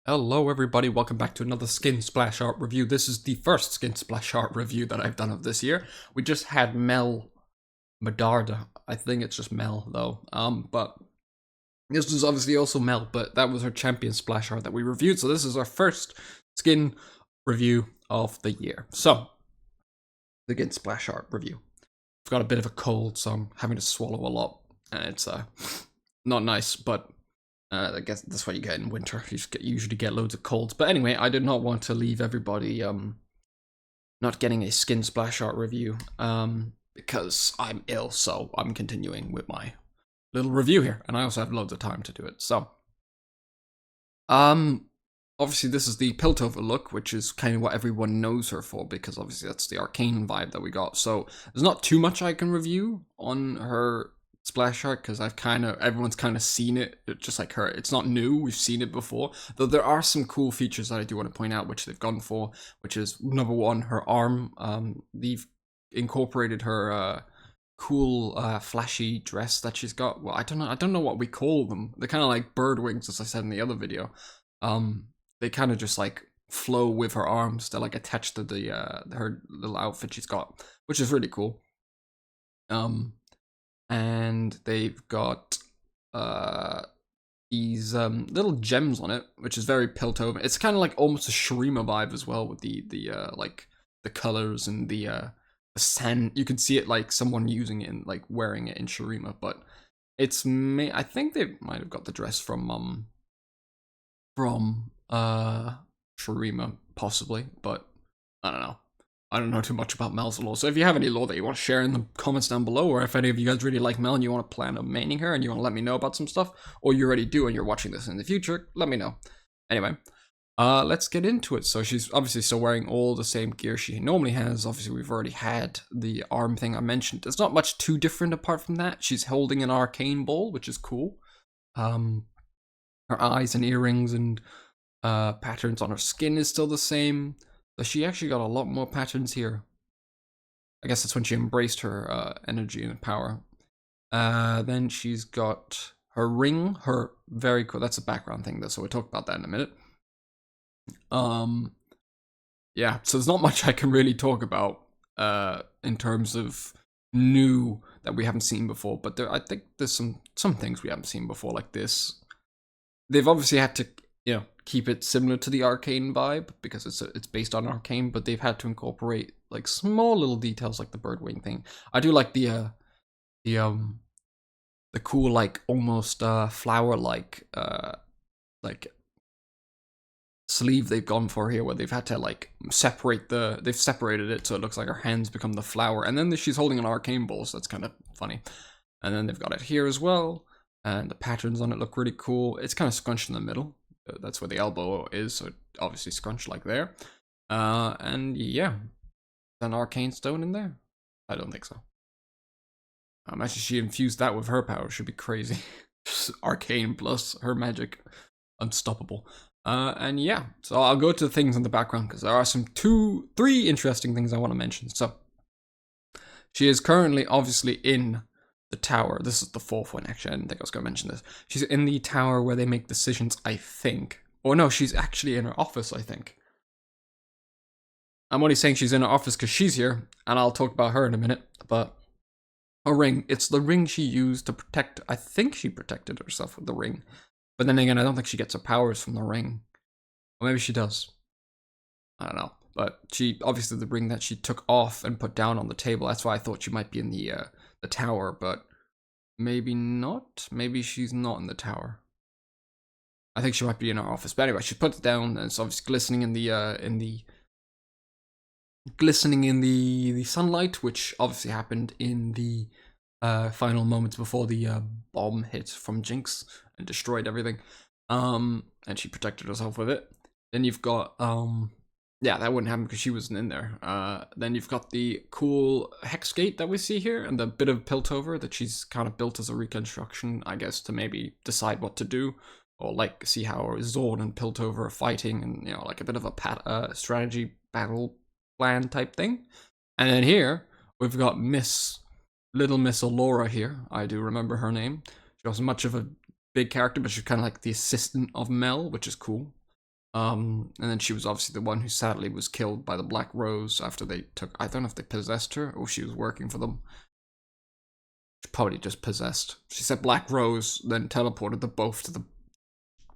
Hello everybody, welcome back to another Skin Splash Art review. This is the first Skin Splash Art review that I've done of this year. We just had Mel Medarda. I think it's just Mel though. But this was obviously also Mel, but that was her champion splash art that we reviewed. So this is our first skin review of the year. So, the Skin Splash Art review. I've got a bit of a cold, so I'm having to swallow a lot. And it's not nice, but I guess that's what you get in winter. You usually get loads of colds. But anyway, I did not want to leave everybody not getting a Skin Splash Art review because I'm ill, so I'm continuing with my little review here, and I also have loads of time to do it. So, obviously this is the Piltover look, which is kind of what everyone knows her for, because obviously that's the Arcane vibe that we got. So there's not too much I can review on her splash art because everyone's kind of seen it, just like her. It's not new, we've seen it before, though there are some cool features that I do want to point out which they've gone for, which is number one, her arm. They've incorporated her cool flashy dress that she's got. Well, I don't know what we call them. They're kind of like bird wings, as I said in the other video. They kind of just like flow with her arms. They're like attached to the her little outfit she's got, which is really cool. And they've got these little gems on it, which is very Piltover. It's kind of like almost a Shurima vibe as well, with the like the colors and the sand. You can see it like someone using it and like wearing it in Shurima, but it's I think they might have got the dress from Shurima possibly, but I don't know. I don't know too much about Mel's lore, so if you have any lore that you want to share in the comments down below, or if any of you guys really like Mel and you want to plan on maining her and you want to let me know about some stuff, or you already do and you're watching this in the future, let me know. Anyway, let's get into it. So she's obviously still wearing all the same gear she normally has. Obviously, we've already had the arm thing I mentioned. There's not much too different apart from that. She's holding an arcane ball, which is cool. Her eyes and earrings and patterns on her skin is still the same. But she actually got a lot more patterns here. I guess that's when she embraced her energy and power. Then she's got her ring, her very cool. That's a background thing, though, so we'll talk about that in a minute. Yeah, so there's not much I can really talk about in terms of new that we haven't seen before, but I think there's some things we haven't seen before, like this. They've obviously had to, keep it similar to the Arcane vibe because it's based on Arcane, but they've had to incorporate like small little details like the bird wing thing. I do like the cool like almost flower like sleeve they've gone for here, where they've had to like they've separated it so it looks like her hands become the flower, and then she's holding an arcane ball, so that's kind of funny. And then they've got it here as well, and the patterns on it look really cool. It's kind of scrunched in the middle. That's where the elbow is, so it obviously scrunched like there. And yeah, an arcane stone in there? I don't think so. Actually, she infused that with her power. Should be crazy. Arcane plus her magic, unstoppable. And yeah, so I'll go to the things in the background because there are three interesting things I want to mention. So she is currently obviously in the tower. This is the fourth one, actually. I didn't think I was going to mention this. She's in the tower where they make decisions, I think. Or no, she's actually in her office, I think. I'm only saying she's in her office because she's here, and I'll talk about her in a minute. But her ring, it's the ring she used to protect. I think she protected herself with the ring. But then again, I don't think she gets her powers from the ring. Or maybe she does. I don't know. But she, obviously the ring that she took off and put down on the table, that's why I thought she might be in the tower, but maybe not. Maybe she's not in the tower. I think she might be in her office. But anyway, she put it down, and it's obviously glistening in the sunlight, which obviously happened in the final moments before the bomb hit from Jinx and destroyed everything. And she protected herself with it. Then you've got yeah, that wouldn't happen because she wasn't in there. Then you've got the cool hex gate that we see here, and the bit of Piltover that she's kind of built as a reconstruction, I guess, to maybe decide what to do, or like see how Zord and Piltover are fighting, and like a bit of a strategy battle plan type thing. And then here we've got Little Miss Allura here. I do remember her name. She wasn't much of a big character, but she's kind of like the assistant of Mel, which is cool. And then she was obviously the one who sadly was killed by the Black Rose after they took, I don't know if they possessed her or she was working for them. She probably just possessed. She said Black Rose, then teleported them both to the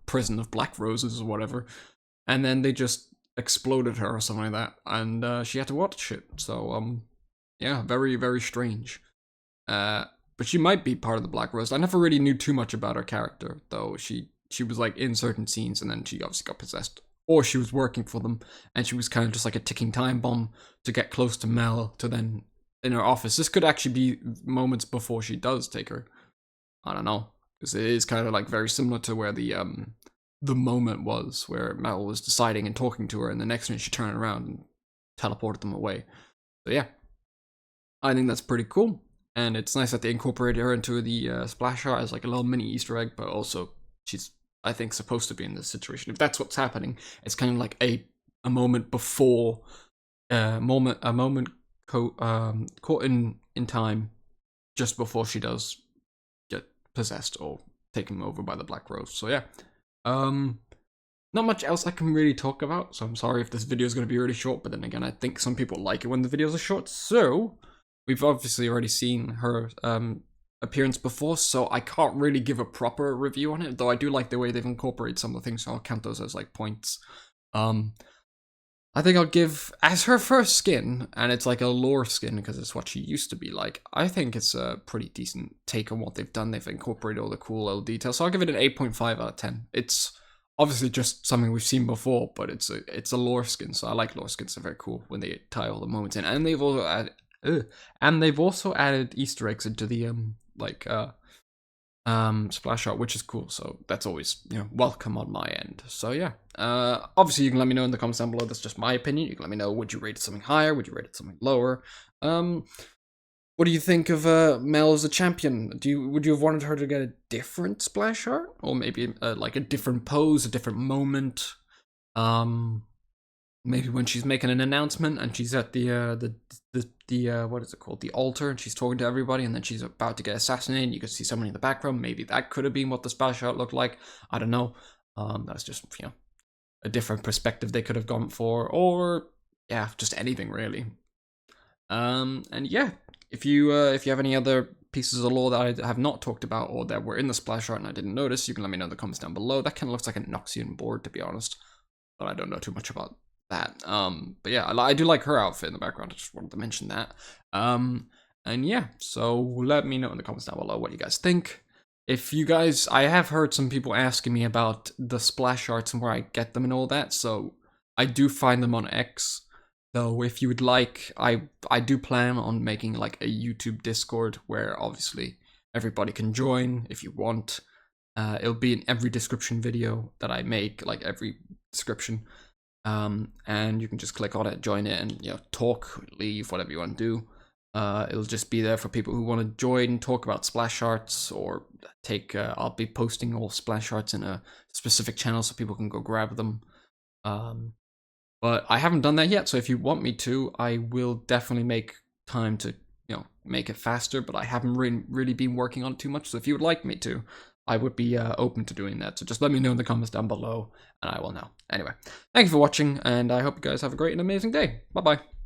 prison of Black Roses or whatever. And then they just exploded her or something like that. And she had to watch it. So, yeah, very, very strange. But she might be part of the Black Rose. I never really knew too much about her character, though. She was like in certain scenes and then she obviously got possessed. Or she was working for them and she was kind of just like a ticking time bomb to get close to Mel to then in her office. This could actually be moments before she does take her. I don't know. Because it is kind of like very similar to where the moment was where Mel was deciding and talking to her and the next minute she turned around and teleported them away. So yeah. I think that's pretty cool. And it's nice that they incorporated her into the splash art as like a little mini Easter egg, but also she's, I think, supposed to be in this situation. If that's what's happening, it's kind of like a moment before, a moment caught in time, just before she does get possessed or taken over by the Black Rose. So yeah, not much else I can really talk about. So I'm sorry if this video is going to be really short, but then again, I think some people like it when the videos are short. So we've obviously already seen her appearance before, so I can't really give a proper review on it, though I do like the way they've incorporated some of the things, so I'll count those as like points. I think I'll give, as her first skin, and it's like a lore skin because it's what she used to be like, I think it's a pretty decent take on what they've done. They've incorporated all the cool little details, so I'll give it an 8.5 out of 10. It's obviously just something we've seen before, but it's a lore skin, so I like lore skins. They're very cool when they tie all the moments in, and they've also added Easter eggs into the splash art, which is cool. So that's always, welcome on my end. So yeah, obviously you can let me know in the comments down below. That's just my opinion. You can let me know, would you rate it something higher? Would you rate it something lower? What do you think of Mel as a champion? Would you have wanted her to get a different splash art, or maybe like a different pose, a different moment? Maybe when she's making an announcement and she's at the what is it called, the altar, and she's talking to everybody, and then she's about to get assassinated. You could see someone in the background. Maybe that could have been what the splash art looked like. I don't know. That's just a different perspective they could have gone for, or yeah, just anything really. And yeah, if you have any other pieces of lore that I have not talked about or that were in the splash art and I didn't notice, you can let me know in the comments down below. That kind of looks like a Noxian board, to be honest, but I don't know too much about that. But yeah, I do like her outfit in the background. I just wanted to mention that. And yeah, so let me know in the comments down below what you guys think. If you guys, I have heard some people asking me about the splash arts and where I get them and all that, so I do find them on X. Though if you would like, I do plan on making like a YouTube Discord where obviously everybody can join if you want. It'll be in every description video that I make, like every description. And you can just click on it, join it, and talk, leave, whatever you want to do. It'll just be there for people who want to join, talk about splash arts, or take. I'll be posting all splash arts in a specific channel so people can go grab them. But I haven't done that yet, so if you want me to, I will definitely make time to make it faster. But I haven't really been working on it too much. So if you would like me to, I would be open to doing that. So just let me know in the comments down below, and I will know. Anyway, thank you for watching, and I hope you guys have a great and amazing day. Bye-bye.